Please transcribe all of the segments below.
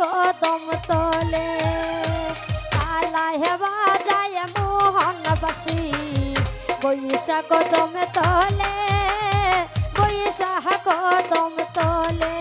কদম তলে কালা হেবা যায় মোহনবাসী বৈশা কদম তলে বৈশা কদম তলে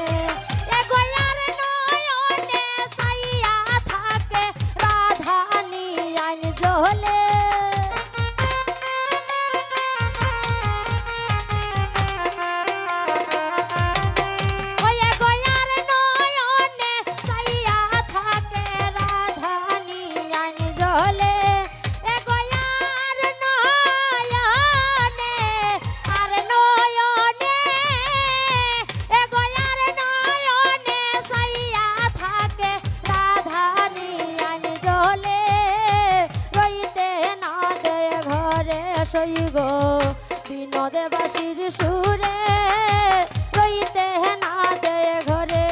গো বিনোদে বাসির সুরে রইতে না দে ঘরে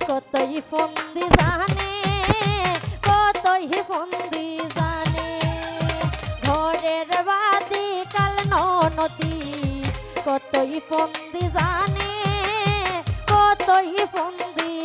কতই ফন্দি জানে কতই ফন্দি জানে ঘরের বাদি কাল নদী কতই ফন্দি জানে কতই ফন্দি